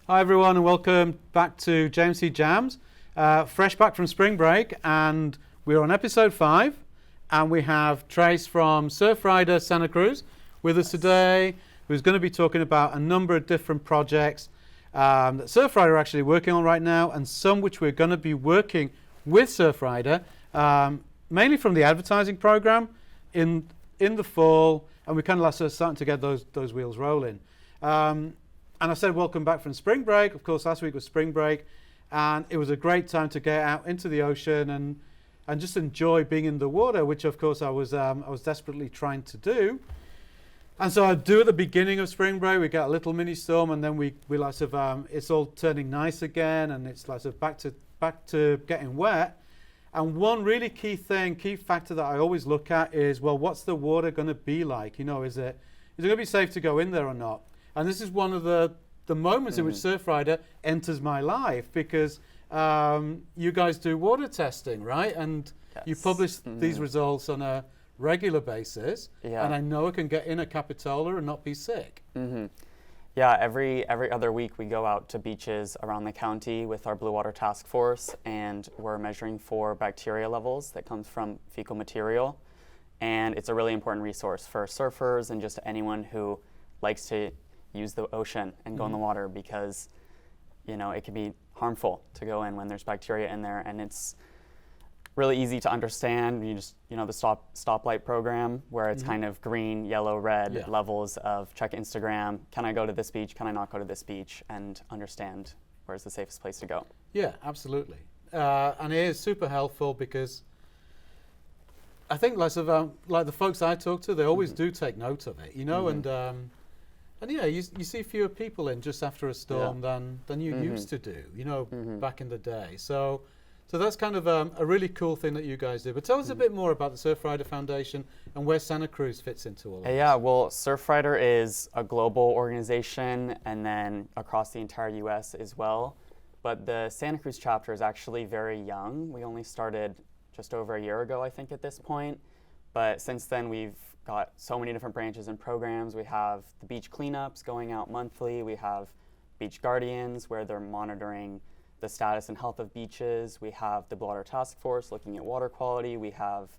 Hi everyone and welcome back to JMC Jams. Fresh back from spring break and we're on episode 5 and we have Trace from Surfrider Santa Cruz with us today, who's going to be talking about a number of different projects that Surfrider are actually working on right now, and some which we're going to be working with Surfrider, mainly from the advertising program in the fall, and we're kind of starting to get those wheels rolling. And I said welcome back from spring break. Of course, last week was spring break, and it was a great time to get out into the ocean and just enjoy being in the water, which of course I was desperately trying to do. And so I do at the beginning of spring break. We get a little mini storm, and then we like sort of it's all turning nice again, and it's like sort of back to getting wet. And one really key factor that I always look at is, well, what's the water going to be like? You know, is it going to be safe to go in there or not? And this is one of the moments in which Surfrider enters my life, because you guys do water testing, right? And you publish these results on a regular basis. Yeah. And I know I can get in a Capitola and not be sick. Yeah, every other week we go out to beaches around the county with our Blue Water Task Force, and we're measuring for bacteria levels that comes from fecal material. And it's a really important resource for surfers and just anyone who likes to use the ocean and go in the water, because it can be harmful to go in when there's bacteria in there. And it's really easy to understand. You just the stoplight program, where it's kind of green, yellow, red levels of check Instagram. Can I go to this beach? Can I not go to this beach? And understand where's the safest place to go. Yeah, absolutely. And it is super helpful, because I think like the folks I talk to, they always do take note of it, and yeah, you see fewer people in just after a storm than you used to do, back in the day. So that's kind of a really cool thing that you guys do. But tell us a bit more about the Surfrider Foundation and where Santa Cruz fits into all of this. Yeah, well, Surfrider is a global organization, and then across the entire U.S. as well. But the Santa Cruz chapter is actually very young. We only started just over a year ago, I think, at this point. But since then, we've got so many different branches and programs. We have the beach cleanups going out monthly. We have Beach Guardians, where they're monitoring the status and health of beaches. We have the Blue Water Task Force looking at water quality. We have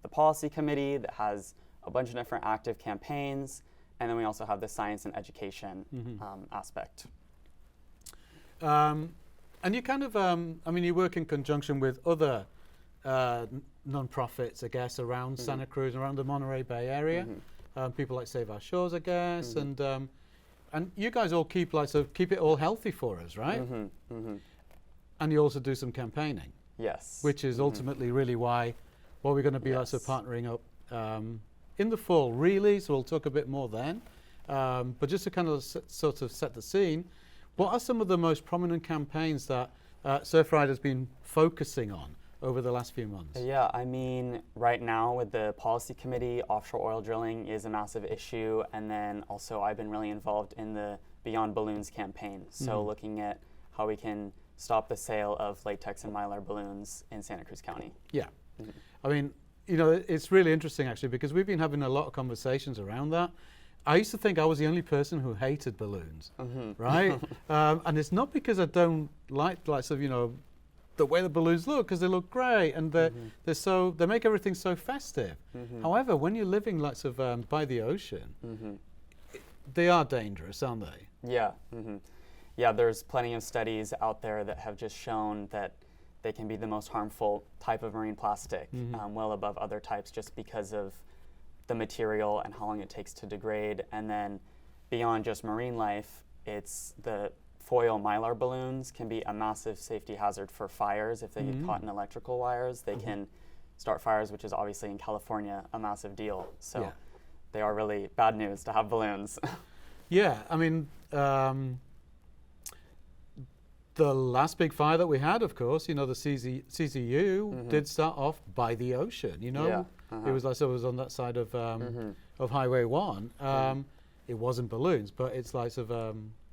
the Policy Committee that has a bunch of different active campaigns. And then we also have the science and education aspect. And you kind of, you work in conjunction with other non-profits, I guess, around Santa Cruz, around the Monterey Bay area. People like Save Our Shores, I guess, and you guys all keep it all healthy for us, right? And you also do some campaigning. Yes. Which is ultimately really why we're going to be partnering up in the fall, really. So we'll talk a bit more then. But just to kind of sort of set the scene, what are some of the most prominent campaigns that Surfrider's been focusing on over the last few months? Yeah, right now with the Policy Committee, offshore oil drilling is a massive issue. And then also I've been really involved in the Beyond Balloons campaign. So looking at how we can stop the sale of latex and mylar balloons in Santa Cruz County. Yeah. It's really interesting, actually, because we've been having a lot of conversations around that. I used to think I was the only person who hated balloons, right? And it's not because I don't like the way the balloons look, because they look great and they make everything so festive. However, when you're living by the ocean, they are dangerous, aren't they? Yeah. Yeah, there's plenty of studies out there that have just shown that they can be the most harmful type of marine plastic, well above other types, just because of the material and how long it takes to degrade. And then beyond just marine life, it's the foil mylar balloons can be a massive safety hazard for fires. If they get caught in electrical wires, they can start fires, which is obviously in California a massive deal. So they are really bad news to have balloons. Yeah, the last big fire that we had, of course, the CZU did start off by the ocean. It was it was on that side of Highway 1. It wasn't balloons, but it's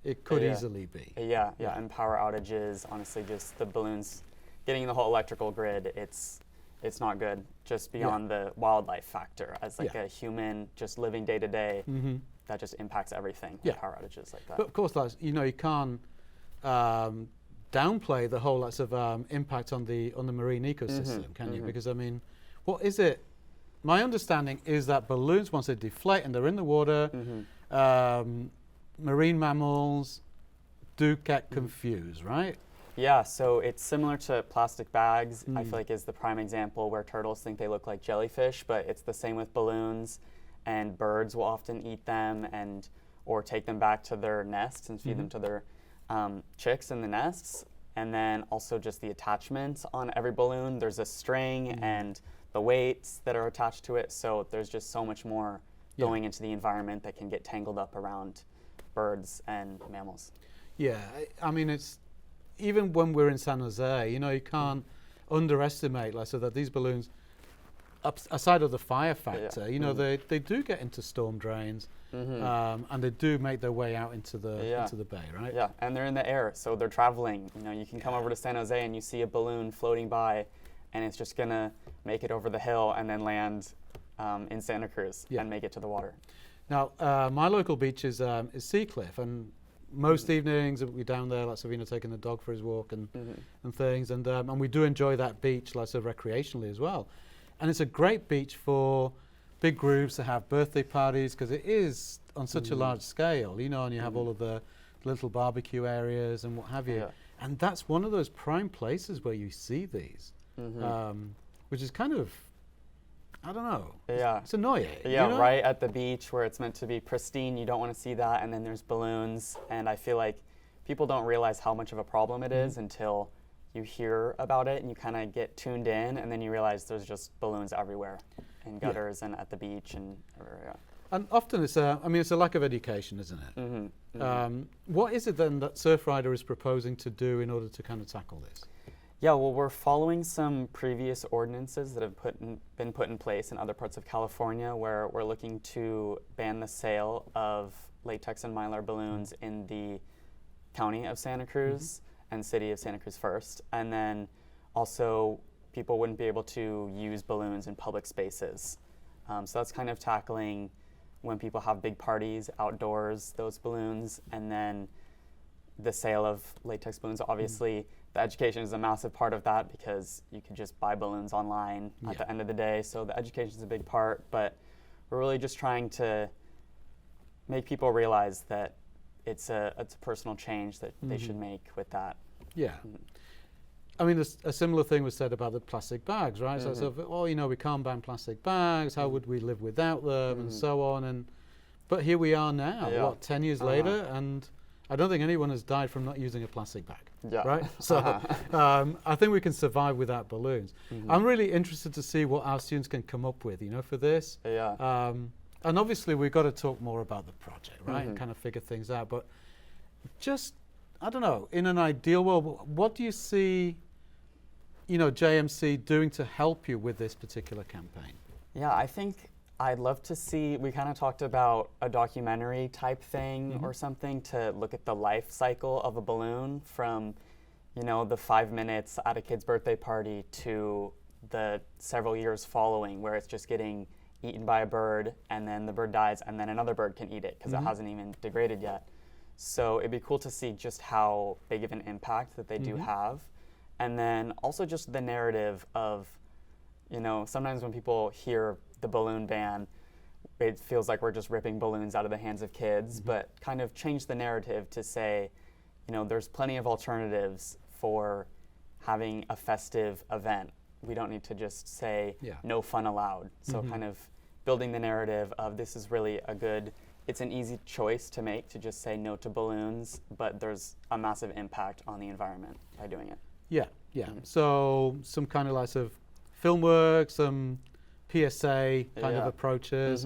it could easily be. Yeah, and power outages, honestly, just the balloons getting the whole electrical grid, it's not good, just beyond the wildlife factor. As a human just living day to day, that just impacts everything, power outages like that. But of course, you can't downplay the whole lots of impact on the marine ecosystem, can you? Because I mean, what is it? My understanding is that balloons, once they deflate and they're in the water, marine mammals do get confused, right? Yeah, so it's similar to plastic bags. I feel like is the prime example where turtles think they look like jellyfish, but it's the same with balloons, and birds will often eat them or take them back to their nests and feed them to their chicks in the nests. And then also just the attachments on every balloon. There's a string and the weights that are attached to it. So there's just so much more going into the environment that can get tangled up around birds and mammals. Yeah, I mean, it's even when we're in San Jose, you know, you can't underestimate, like, so that these balloons, aside of the fire factor, you know, they do get into storm drains, and they do make their way out into the bay, right? Yeah, and they're in the air, so they're traveling. You know, you can come over to San Jose and you see a balloon floating by, and it's just gonna make it over the hill and then land in Santa Cruz and make it to the water. Now, my local beach is Seacliff, and most evenings we're down there, like Savino taking the dog for his walk and things, and we do enjoy that beach, like so recreationally as well. And it's a great beach for big groups to have birthday parties, because it is on such a large scale, you know, and you have all of the little barbecue areas and what have you. Yeah. And that's one of those prime places where you see these, which is kind of, I don't know. Yeah. It's annoying. Yeah, you know? Right at the beach where it's meant to be pristine, you don't want to see that, and then there's balloons, and I feel like people don't realize how much of a problem it is until you hear about it and you kind of get tuned in, and then you realize there's just balloons everywhere in gutters and at the beach and everywhere. And often it's a lack of education, isn't it? What is it then that Surfrider is proposing to do in order to kind of tackle this? Yeah, well, we're following some previous ordinances that have been put in place in other parts of California, where we're looking to ban the sale of latex and mylar balloons in the county of Santa Cruz and city of Santa Cruz first. And then also people wouldn't be able to use balloons in public spaces. So that's kind of tackling when people have big parties outdoors, those balloons, and then the sale of latex balloons. Obviously, the education is a massive part of that, because you could just buy balloons online at the end of the day. So the education is a big part, but we're really just trying to make people realize that it's a personal change that they should make with that. Yeah. I mean, a similar thing was said about the plastic bags, right? So, you know, we can't ban plastic bags. How would we live without them, and so on. But here we are now, 10 years later, and I don't think anyone has died from not using a plastic bag, right? So I think we can survive without balloons. I'm really interested to see what our students can come up with, you know, for this. Yeah. And obviously we've got to talk more about the project, right? And kind of figure things out. But just, I don't know, in an ideal world, what do you see, you know, JMC doing to help you with this particular campaign? Yeah, I think I'd love to see, we kind of talked about a documentary type thing or something to look at the life cycle of a balloon from, you know, the 5 minutes at a kid's birthday party to the several years following, where it's just getting eaten by a bird, and then the bird dies, and then another bird can eat it because it hasn't even degraded yet. So it'd be cool to see just how big of an impact that they do have. And then also just the narrative of, you know, sometimes when people hear the balloon ban, it feels like we're just ripping balloons out of the hands of kids, but kind of change the narrative to say, you know, there's plenty of alternatives for having a festive event. We don't need to just say no fun allowed. So kind of building the narrative of this is really it's an easy choice to make, to just say no to balloons, but there's a massive impact on the environment by doing it. Yeah. So some kind of like sort of film work, some PSA kind of approaches.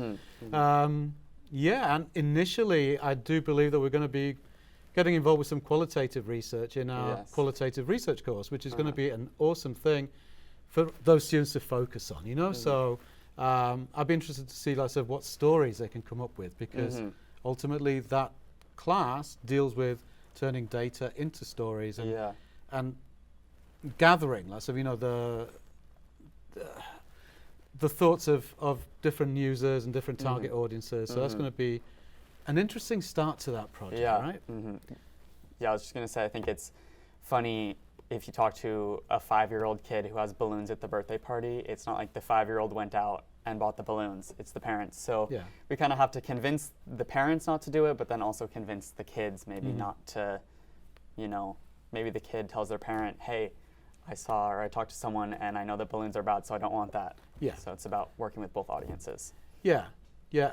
And initially I do believe that we're going to be getting involved with some qualitative research in our qualitative research course, which is going to be an awesome thing for those students to focus on, you know. So I'd be interested to see lots of what stories they can come up with, because ultimately that class deals with turning data into stories and gathering lots of, you know, the thoughts of different users and different target audiences. So that's going to be an interesting start to that project, right? Yeah, I was just going to say, I think it's funny if you talk to a 5-year-old kid who has balloons at the birthday party, it's not like the 5-year-old went out and bought the balloons, it's the parents. So we kind of have to convince the parents not to do it, but then also convince the kids maybe not to, maybe the kid tells their parent, hey, I saw or I talked to someone and I know that balloons are bad, so I don't want that. Yeah. So it's about working with both audiences. Yeah,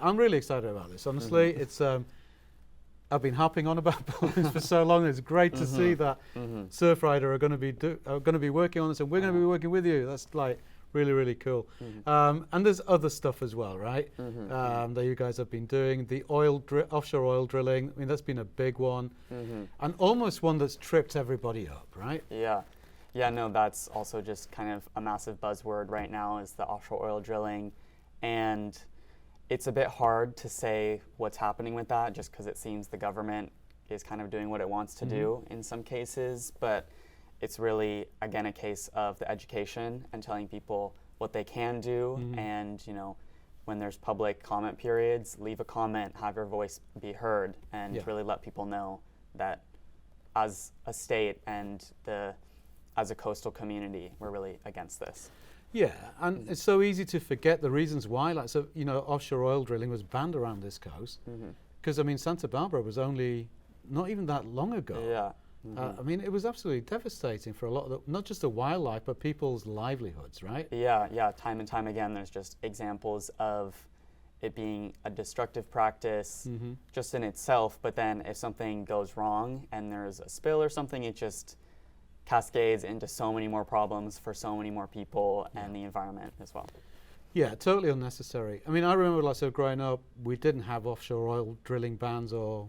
I'm really excited about this. Honestly, it's I've been harping on about balloons for so long. It's great to see that Surfrider are going to be working on this, and we're going to be working with you. That's like really, really cool. And there's other stuff as well, right? That you guys have been doing. The offshore oil drilling. I mean, that's been a big one, and almost one that's tripped everybody up, right? Yeah, no, that's also just kind of a massive buzzword right now is the offshore oil drilling. And it's a bit hard to say what's happening with that just because it seems the government is kind of doing what it wants to do in some cases. But it's really, again, a case of the education and telling people what they can do. And, when there's public comment periods, leave a comment, have your voice be heard, and really let people know that as a state and as a coastal community, we're really against this. Yeah, and it's so easy to forget the reasons why. Like, so, offshore oil drilling was banned around this coast because, Santa Barbara was only not even that long ago. Yeah. It was absolutely devastating for a lot of not just the wildlife, but people's livelihoods, right? Yeah. Time and time again, there's just examples of it being a destructive practice just in itself. But then if something goes wrong and there's a spill or something, it just cascades into so many more problems for so many more people and the environment as well. Yeah, totally unnecessary. I remember growing up, we didn't have offshore oil drilling bans or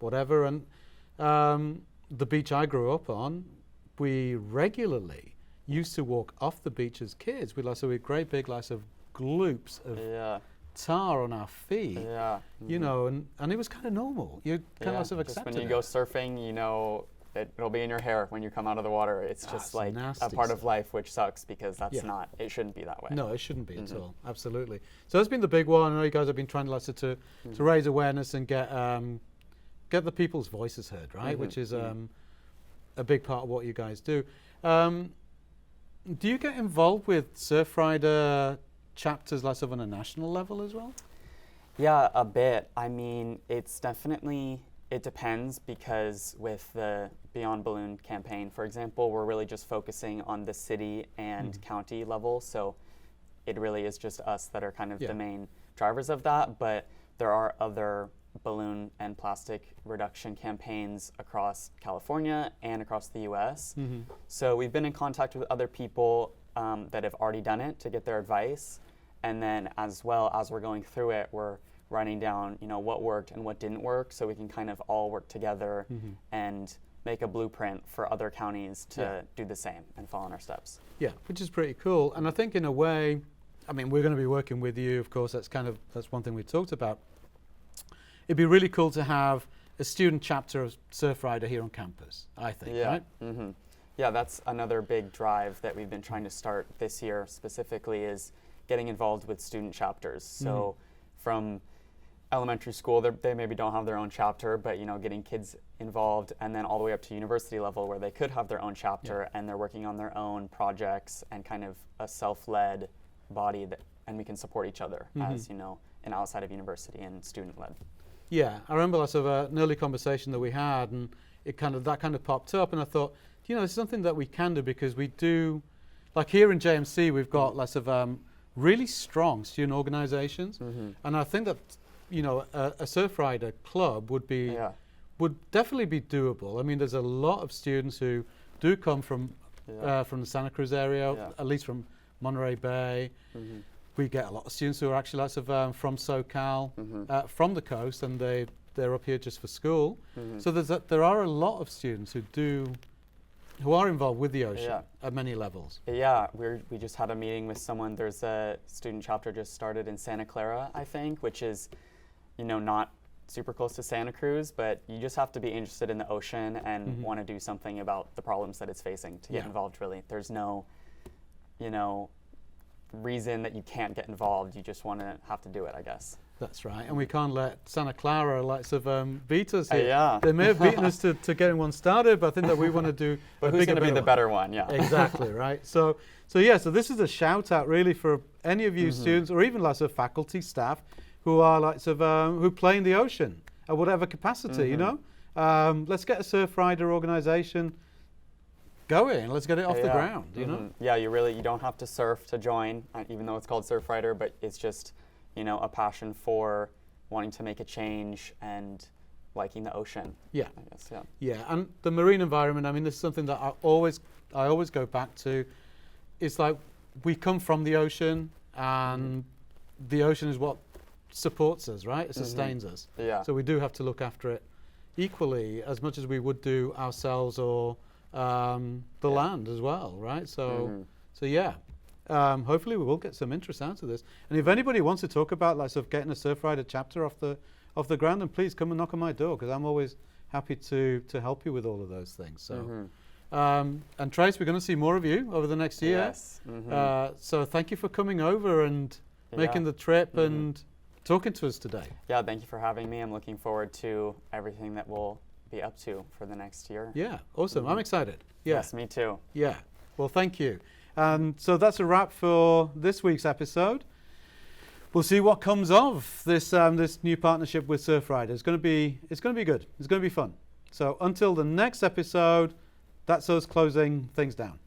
whatever, and the beach I grew up on, we regularly used to walk off the beach as kids with with great big of gloops of tar on our feet. And it was kind of normal. You kind of accepted it. When you go surfing, it'll be in your hair when you come out of the water. It's just like a part of life, which sucks because that's not, it shouldn't be that way. No, it shouldn't be at all. Absolutely. So that's been the big one. I know you guys have been trying to raise awareness and get the people's voices heard, right? Which is a big part of what you guys do. Do you get involved with Surfrider chapters on a national level as well? Yeah, a bit. It's definitely, it depends because with the Beyond Balloon campaign, for example, we're really just focusing on the city and county level. So it really is just us that are kind of the main drivers of that. But there are other balloon and plastic reduction campaigns across California and across the US. So we've been in contact with other people that have already done it to get their advice. And then as well as we're going through it, we're writing down, what worked and what didn't work, so we can kind of all work together and make a blueprint for other counties to do the same and follow in our steps. Yeah, which is pretty cool. And I think in a way, we're going to be working with you, of course. That's one thing we talked about. It'd be really cool to have a student chapter of Surfrider here on campus, I think, right? Yeah, that's another big drive that we've been trying to start this year specifically is getting involved with student chapters. So from elementary school, they maybe don't have their own chapter, but getting kids involved, and then all the way up to university level where they could have their own chapter and they're working on their own projects and kind of a self-led body and we can support each other as and outside of university and student-led. Yeah, I remember an early conversation that we had, and that kind of popped up, and I thought, it's something that we can do because we do, like here in JMC, we've got lots of really strong student organizations, and I think that a Surfrider club would definitely be doable. There's a lot of students who do come from the Santa Cruz area, at least from Monterey Bay. We get a lot of students who are actually from SoCal, from the coast, and they're up here just for school. So there are a lot of students who are involved with the ocean at many levels. Yeah, we just had a meeting with someone. There's a student chapter just started in Santa Clara, I think, which is, not super close to Santa Cruz, but you just have to be interested in the ocean and want to do something about the problems that it's facing to get involved, really. There's no, reason that you can't get involved. You just want to have to do it, I guess. That's right, and we can't let Santa Clara lots of beat us here. Yeah. They may have beaten us to getting one started, but I think that we want to do But who's going to be the better one? Yeah. Exactly, right. So this is a shout out really for any of you students or even lots of faculty, staff who are who play in the ocean at whatever capacity, you know. Let's get a Surfrider organization going. Let's get it off the ground, you know. Yeah, you don't have to surf to join, even though it's called Surfrider, but it's just, you know, a passion for wanting to make a change and liking the ocean. Yeah. I guess, yeah. Yeah, and the marine environment, I mean, this is something that I always go back to. It's like we come from the ocean, and the ocean is what supports us, right? It sustains us. Yeah. So we do have to look after it equally as much as we would do ourselves or the land as well, right? So yeah. Hopefully we will get some interest out of this. And if anybody wants to talk about getting a Surfrider chapter off the ground, then please come and knock on my door, because I'm always happy to help you with all of those things. So, and Trace, we're going to see more of you over the next year. Yes. So thank you for coming over and making the trip and talking to us today. Yeah, thank you for having me. I'm looking forward to everything that we'll be up to for the next year. Yeah, awesome. I'm excited. Yeah. Yes, me too. Yeah. Well, thank you. So that's a wrap for this week's episode. We'll see what comes of this this new partnership with Surfrider. It's going to be good. It's going to be fun. So until the next episode, that's us closing things down.